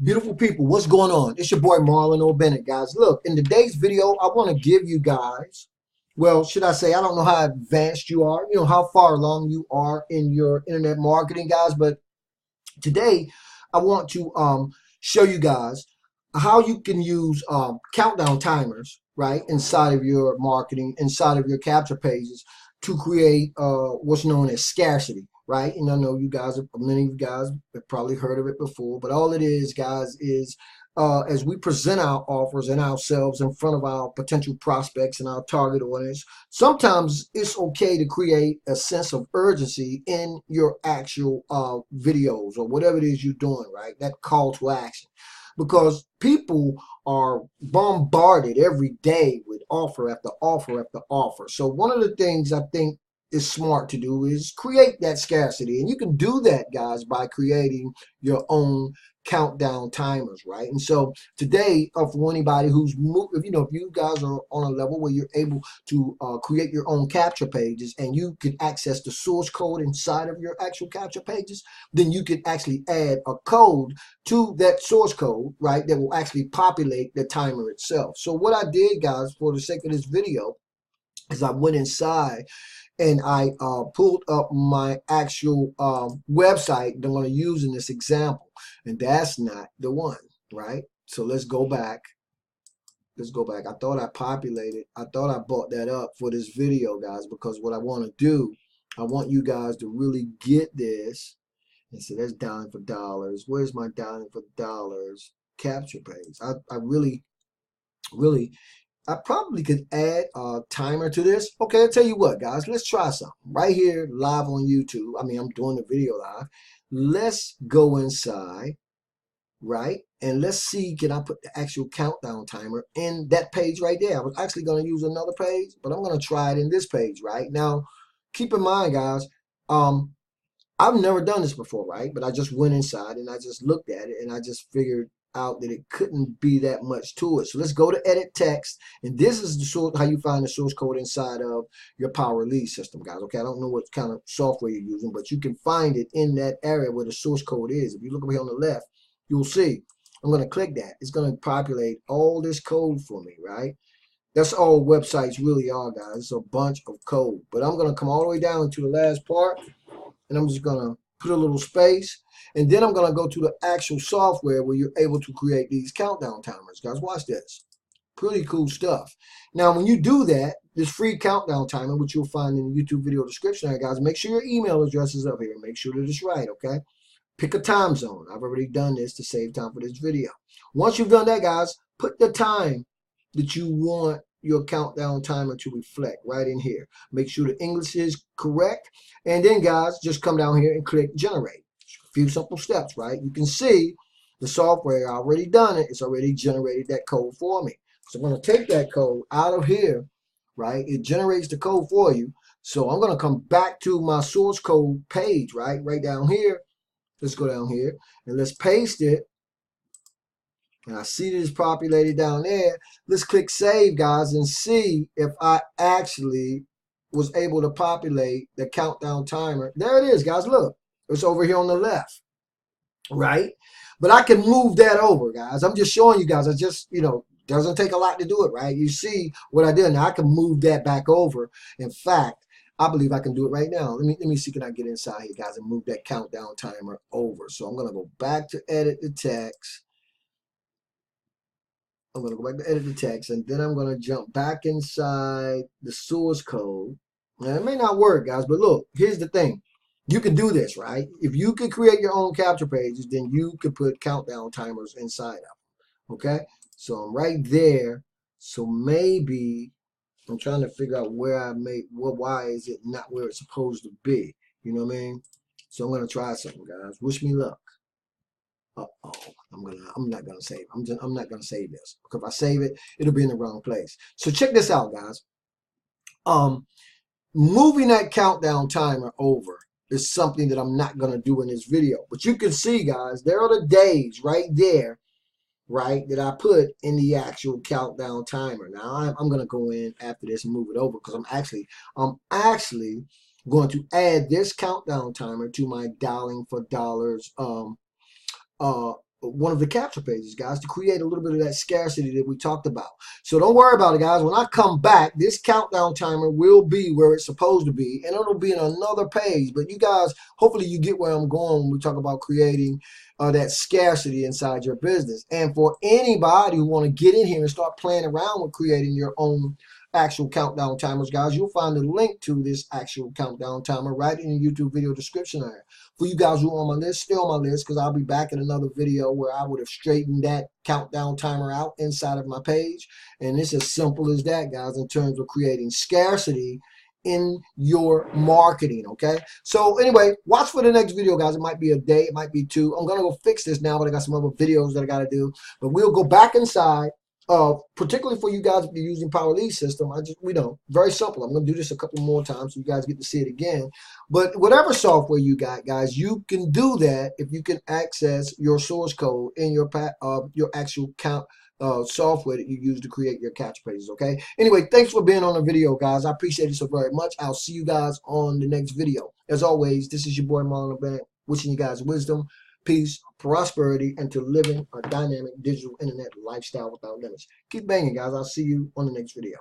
Beautiful people, what's going on? It's your boy Marlon O Bennett, guys. Look, in today's video, I want to give you guys, well, should I say, I don't know how advanced you are, how far along you are in your internet marketing, guys, but today I want to show you guys how you can use countdown timers, right, inside of your marketing, inside of your capture pages to create what's known as scarcity, right? And I know you guys, many of you guys have probably heard of it before, but all it is, guys, is as we present our offers and ourselves in front of our potential prospects and our target audience, sometimes it's okay to create a sense of urgency in your actual videos or whatever it is you're doing, right? That call to action. Because people are bombarded every day with offer after offer after offer. So one of the things I think is smart to do is create that scarcity. And you can do that, guys, by creating your own countdown timers, right? And so today, for anybody who's if you guys are on a level where you're able to create your own capture pages and you can access the source code inside of your actual capture pages, then you can actually add a code to that source code, right, that will actually populate the timer itself. So what I did, guys, for the sake of this video, is I went inside and I pulled up my actual website that I'm going to use in this example, and that's not the one, right? So let's go back. Let's go back. I thought I populated. I thought I bought that up for this video, guys, because what I want to do, I want you guys to really get this. And so that's dialing for dollars. Where's my dialing for dollars capture page? I really, really, I probably could add a timer to this. Okay, I'll tell you what, guys. Let's try something. Right here, live on YouTube. I mean, I'm doing the video live. Let's go inside, right? And let's see, can I put the actual countdown timer in that page right there? I was actually going to use another page, but I'm going to try it in this page, right? Now, keep in mind, guys, I've never done this before, right? But I just went inside and I just looked at it and I just figured out that it couldn't be that much to it. So let's go to edit text. And this is the source, how you find the source code inside of your Power Lead system, guys. Okay, I don't know what kind of software you're using, but you can find it in that area where the source code is. If you look over here on the left, you'll see. I'm going to click that. It's going to populate all this code for me, right? That's all websites really are, guys. It's a bunch of code. But I'm going to come all the way down to the last part, and I'm just going to put a little space, and then I'm going to go to the actual software where you're able to create these countdown timers. Guys, watch this. Pretty cool stuff. Now, when you do that, this free countdown timer, which you'll find in the YouTube video description there, guys, make sure your email address is up here. Make sure that it's right, okay? Pick a time zone. I've already done this to save time for this video. Once you've done that, guys, put the time that you want your countdown timer to reflect right in here. Make sure the English is correct. And then, guys, just come down here and click generate. A few simple steps, right? You can see the software already done it. It's already generated that code for me. So I'm going to take that code out of here, right? It generates the code for you. So I'm going to come back to my source code page, right? Right down here. Let's go down here and let's paste it. And I see that it's populated down there. Let's click save, guys, and see if I actually was able to populate the countdown timer. There it is, guys. Look, it's over here on the left, right? But I can move that over, guys. I'm just showing you guys. I just, doesn't take a lot to do it, right? You see what I did. Now I can move that back over. In fact, I believe I can do it right now. Let me see, can I get inside here, guys, and move that countdown timer over. So I'm going to go back to edit the text. I'm going to go back to edit the text, and then I'm going to jump back inside the source code. Now, it may not work, guys, but look, here's the thing. You can do this, right? If you can create your own capture pages, then you can put countdown timers inside of them, okay? So I'm right there. So maybe I'm trying to figure out where I made, why is it not where it's supposed to be? You know what I mean? So I'm going to try something, guys. Wish me luck. Uh-oh, I'm not gonna save. I'm not gonna save this, because if I save it, it'll be in the wrong place. So check this out, guys. Moving that countdown timer over is something that I'm not gonna do in this video. But you can see, guys, there are the days right there, right, that I put in the actual countdown timer. Now I'm gonna go in after this and move it over, because I'm actually going to add this countdown timer to my dialing for dollars one of the capture pages, guys, to create a little bit of that scarcity that we talked about. So don't worry about it, guys. When I come back, this countdown timer will be where it's supposed to be, and it'll be in another page. But you guys, hopefully you get where I'm going when we talk about creating that scarcity inside your business. And for anybody who want to get in here and start playing around with creating your own actual countdown timers, guys, you'll find the link to this actual countdown timer right in the YouTube video description area. For you guys who are on my list, stay on my list, because I'll be back in another video where I would have straightened that countdown timer out inside of my page. And it's as simple as that, guys, in terms of creating scarcity in your marketing. Okay, so anyway, watch for the next video, guys. It might be a day, it might be two. I'm gonna go fix this now, but I got some other videos that I got to do. But we'll go back inside, particularly for you guys if you're using Power Lead System. We know, very simple. I'm gonna do this a couple more times so you guys get to see it again. But whatever software you got, guys, you can do that if you can access your source code in your actual software that you use to create your capture pages. Okay, anyway, thanks for being on the video, guys. I appreciate it so very much. I'll see you guys on the next video. As always, this is your boy Marlon O Bennett, wishing you guys wisdom, peace, prosperity, and to living a dynamic digital internet lifestyle without limits. Keep banging, guys. I'll see you on the next video.